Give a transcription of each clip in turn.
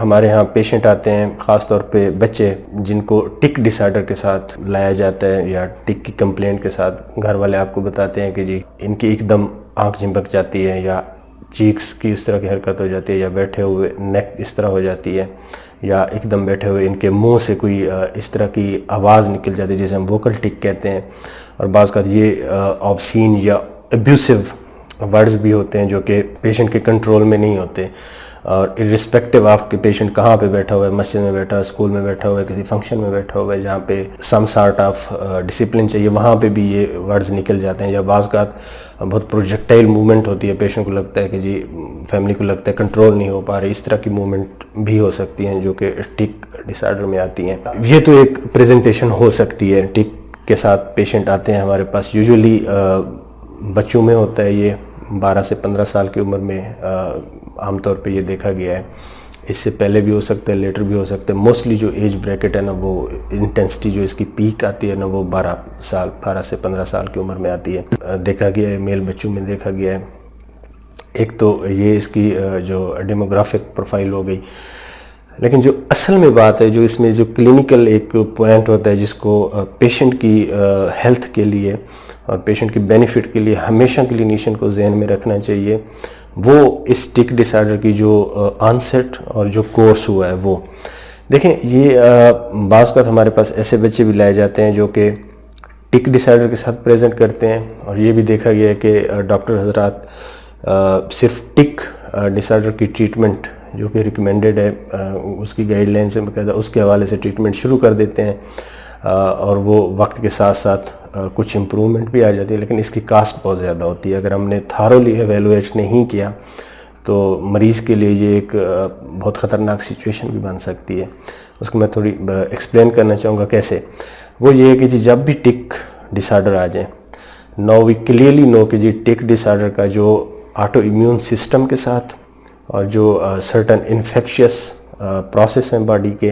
ہمارے ہاں پیشنٹ آتے ہیں، خاص طور پہ بچے جن کو ٹک ڈس آرڈر کے ساتھ لایا جاتا ہے یا ٹک کی کمپلینٹ کے ساتھ، گھر والے آپ کو بتاتے ہیں کہ جی ان کی ایک دم آنکھ جھمک جاتی ہے یا چیکس کی اس طرح کی حرکت ہو جاتی ہے یا بیٹھے ہوئے نیک اس طرح ہو جاتی ہے یا ایک دم بیٹھے ہوئے ان کے منہ سے کوئی اس طرح کی آواز نکل جاتی ہے جسے ہم ووکل ٹک کہتے ہیں، اور بعض اوقات یہ آبسین یا ابیوسو ورڈز بھی ہوتے ہیں جو کہ پیشنٹ کے کنٹرول میں نہیں ہوتے، اور ارسپیکٹیو آف کہ پیشنٹ کہاں پہ بیٹھا ہوا ہے، مسجد میں بیٹھا ہے، اسکول میں بیٹھا ہوا ہے، کسی فنکشن میں بیٹھا ہوا ہے جہاں پہ سم سارٹ آف ڈسپلن چاہیے، وہاں پہ بھی یہ ورڈز نکل جاتے ہیں، یا بعض اوقات بہت پروجیکٹائل موومنٹ ہوتی ہے، پیشنٹ کو لگتا ہے کہ جی فیملی کو لگتا ہے کنٹرول نہیں ہو پا رہی، اس طرح کی موومنٹ بھی ہو سکتی ہیں جو کہ ٹک ڈس آرڈر میں آتی ہیں۔ یہ تو ایک پریزنٹیشن ہو سکتی ہے، ٹک کے ساتھ پیشنٹ آتے ہیں ہمارے پاس، یوزولی بچوں میں ہوتا ہے، یہ 12 سے 15 سال کی عمر میں عام طور پہ یہ دیکھا گیا ہے، اس سے پہلے بھی ہو سکتا ہے، لیٹر بھی ہو سکتا ہے، موسٹلی جو ایج بریکٹ ہے نا وہ انٹینسٹی جو اس کی پیک آتی ہے نا وہ 12 سے 15 سال کی عمر میں آتی ہے، دیکھا گیا ہے، میل بچوں میں دیکھا گیا ہے۔ ایک تو یہ اس کی جو ڈیموگرافک پروفائل ہو گئی، لیکن جو اصل میں بات ہے، جو اس میں جو کلینیکل ایک پوائنٹ ہوتا ہے جس کو پیشنٹ کی ہیلتھ کے لیے اور پیشنٹ کی بینیفٹ کے لیے ہمیشہ کلینیشین کو ذہن میں رکھنا چاہیے، وہ اس ٹک ڈس آرڈر کی جو آنسٹ اور جو کورس ہوا ہے وہ دیکھیں۔ یہ بعض اوقات ہمارے پاس ایسے بچے بھی لائے جاتے ہیں جو کہ ٹک ڈس آرڈر کے ساتھ پریزنٹ کرتے ہیں، اور یہ بھی دیکھا گیا ہے کہ ڈاکٹر حضرات صرف ٹک ڈس آرڈر کی ٹریٹمنٹ جو کہ ریکمینڈڈ ہے اس کی گائیڈ لائن سے باقاعدہ اس کے حوالے سے ٹریٹمنٹ شروع کر دیتے ہیں، اور وہ وقت کے ساتھ ساتھ کچھ امپرومنٹ بھی آ جاتی ہے، لیکن اس کی کاسٹ بہت زیادہ ہوتی ہے۔ اگر ہم نے تھارولی ایویلویٹ نہیں کیا تو مریض کے لیے یہ ایک بہت خطرناک سچویشن بھی بن سکتی ہے۔ اس کو میں تھوڑی ایکسپلین کرنا چاہوں گا کیسے۔ وہ یہ ہے کہ جی جب بھی ٹک ڈس آرڈر آ جائیں، نو وی کلیئرلی نو کہ جی ٹک ڈس آرڈر کا جو آٹو امیون سسٹم کے ساتھ اور جو سرٹن انفیکشس پروسیس ہیں باڈی کے،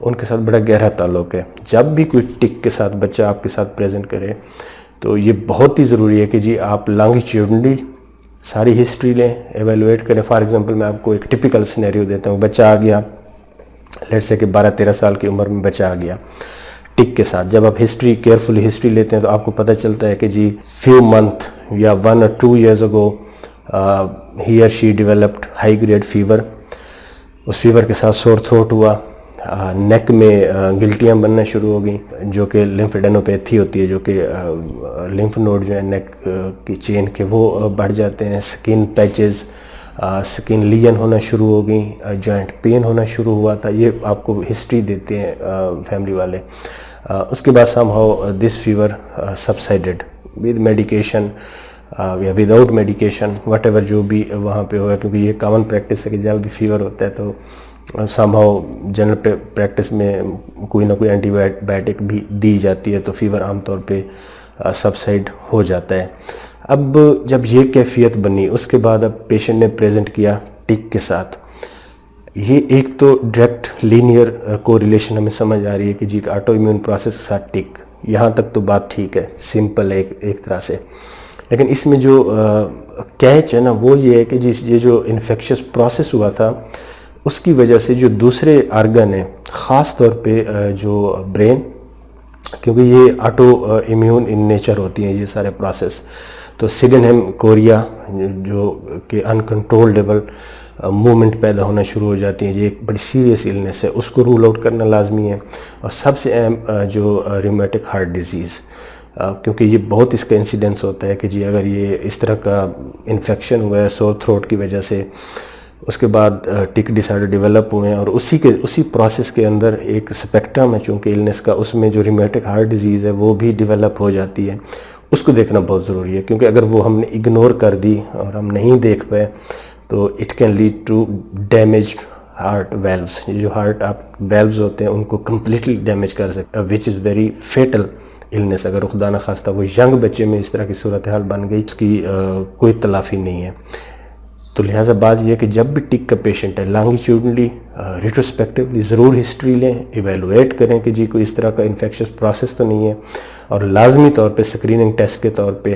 ان کے ساتھ بڑا گہرا تعلق ہے۔ جب بھی کوئی ٹک کے ساتھ بچہ آپ کے ساتھ پریزنٹ کرے تو یہ بہت ہی ضروری ہے کہ جی آپ لانگیٹیوڈنلی ساری ہسٹری لیں، ایویلویٹ کریں۔ فار ایگزامپل میں آپ کو ایک ٹپیکل سینیریو دیتا ہوں، بچہ آ گیا، لیٹ سے کہ 12-13 سال کی عمر میں بچہ آ گیا ٹک کے ساتھ۔ جب آپ ہسٹری کیئرفلی ہسٹری لیتے ہیں تو آپ کو پتہ چلتا ہے کہ جی فیو منتھ یا 1 or 2 years ago he or she developed high grade fever۔ Us fever کے ساتھ سور تھروٹ ہوا، نیک میں گلٹیاں بننا شروع ہو گئیں جو کہ لیمفیڈینوپیتھی ہوتی ہے، جو کہ لمف نوڈ جو ہے نیک کی چین کے وہ بڑھ جاتے ہیں، سکن پیچز، سکن لیجن ہونا شروع ہو گئیں، جوائنٹ پین ہونا شروع ہوا تھا۔ یہ آپ کو ہسٹری دیتے ہیں فیملی والے۔ اس کے بعد somehow this fever subsidized with medication یا وداؤٹ میڈیکیشن، واٹ ایور جو بھی وہاں پہ ہوا، کیونکہ یہ کامن پریکٹس ہے کہ جب بھی فیور ہوتا ہے تو سم ہاؤ جنرل پریکٹس میں کوئی نہ کوئی اینٹی بائیوٹک بھی دی جاتی ہے، تو فیور عام طور پہ سبسائڈ ہو جاتا ہے۔ اب جب یہ کیفیت بنی اس کے بعد اب پیشنٹ نے پریزنٹ کیا ٹک کے ساتھ، یہ ایک تو ڈائریکٹ لینئر کوریلیشن ہمیں سمجھ آ رہی ہے کہ جی آٹو امیون پروسیس کے ساتھ ٹک، یہاں تک تو بات ٹھیک ہے، سمپل ہے ایک طرح سے، لیکن اس میں جو کیچ ہے نا وہ یہ ہے کہ جی یہ جو انفیکشس پروسیس ہوا تھا اس کی وجہ سے جو دوسرے آرگن ہیں، خاص طور پہ جو برین، کیونکہ یہ آٹو امیون ان نیچر ہوتی ہیں یہ سارے پروسیس، تو سیڈنہم کوریا جو کہ انکنٹرولڈیبل موومنٹ پیدا ہونا شروع ہو جاتی ہیں، یہ ایک بڑی سیریس النس ہے، اس کو رول آؤٹ کرنا لازمی ہے۔ اور سب سے اہم جو ریومیٹک ہارٹ ڈیزیز، کیونکہ یہ بہت اس کا انسیڈنس ہوتا ہے کہ جی اگر یہ اس طرح کا انفیکشن ہوا ہے سور تھروٹ کی وجہ سے، اس کے بعد ٹک ڈس آرڈر ڈیولپ ہوئے ہیں، اور اسی پروسیس کے اندر ایک اسپیکٹرم ہے چونکہ النس کا، اس میں جو ریومیٹک ہارٹ ڈیزیز ہے وہ بھی ڈیولپ ہو جاتی ہے، اس کو دیکھنا بہت ضروری ہے، کیونکہ اگر وہ ہم نے اگنور کر دی اور ہم نہیں دیکھ پائے تو it can lead to damaged heart valves. یہ جو ہارٹ آپ ویلوز ہوتے ہیں ان کو کمپلیٹلی ڈیمیج کر سکتے ہیں، وچ از ویری فیٹل النس۔ اگر خدا نخواستہ وہ ینگ بچے میں اس طرح کی صورتحال بن گئی، اس کی کوئی تلافی نہیں ہے۔ تو لہٰذا بات یہ ہے کہ جب بھی ٹک کا پیشنٹ ہے، لانگیٹیوڈنلی ریٹروسپیکٹیولی ضرور ہسٹری لیں، ایویلویٹ کریں کہ جی کوئی اس طرح کا انفیکشس پروسیس تو نہیں ہے، اور لازمی طور پہ اسکریننگ ٹیسٹ کے طور پہ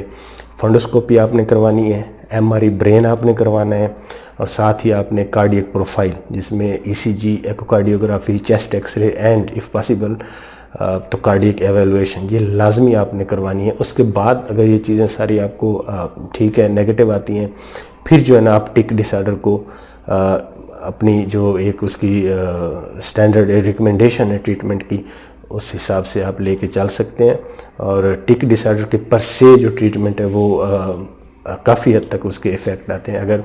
فنڈوسکوپی آپ نے کروانی ہے, MRI برین آپ نے کروانا ہے, اور ساتھ ہی آپ نے کارڈیک پروفائل جس میں ECG, echocardiography, chest X ray and if possible تو کارڈیک ایویلویشن یہ لازمی آپ نے کروانی ہے. اس کے بعد اگر یہ چیزیں ساری آپ کو ٹھیک ہے, نیگیٹو آتی ہیں, پھر جو ہے نا آپ ٹک ڈس آرڈر کو اپنی جو ایک اس کی سٹینڈرڈ ریکمنڈیشن ہے ٹریٹمنٹ کی, اس حساب سے آپ لے کے چل سکتے ہیں. اور ٹک ڈس آرڈر کے پر سے جو ٹریٹمنٹ ہے وہ کافی حد تک اس کے ایفیکٹ آتے ہیں اگر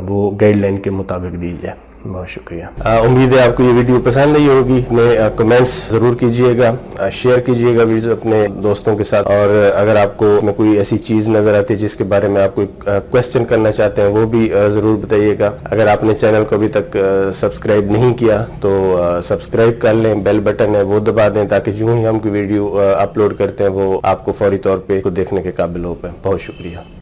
وہ گائیڈ لائن کے مطابق دی جائے. بہت شکریہ. امید ہے آپ کو یہ ویڈیو پسند آئی ہوگی. اپنے کمنٹس ضرور کیجئے گا, شیئر کیجئے گا ویڈیو اپنے دوستوں کے ساتھ, اور اگر آپ کو میں کوئی ایسی چیز نظر آتی ہے جس کے بارے میں آپ کوئی کویسچن کرنا چاہتے ہیں وہ بھی ضرور بتائیے گا. اگر آپ نے چینل کو ابھی تک سبسکرائب نہیں کیا تو سبسکرائب کر لیں, بیل بٹن ہے وہ دبا دیں تاکہ جو ہی ہم کوئی ویڈیو اپلوڈ کرتے ہیں وہ آپ کو فوری طور پہ دیکھنے کے قابل ہو پائے. بہت شکریہ.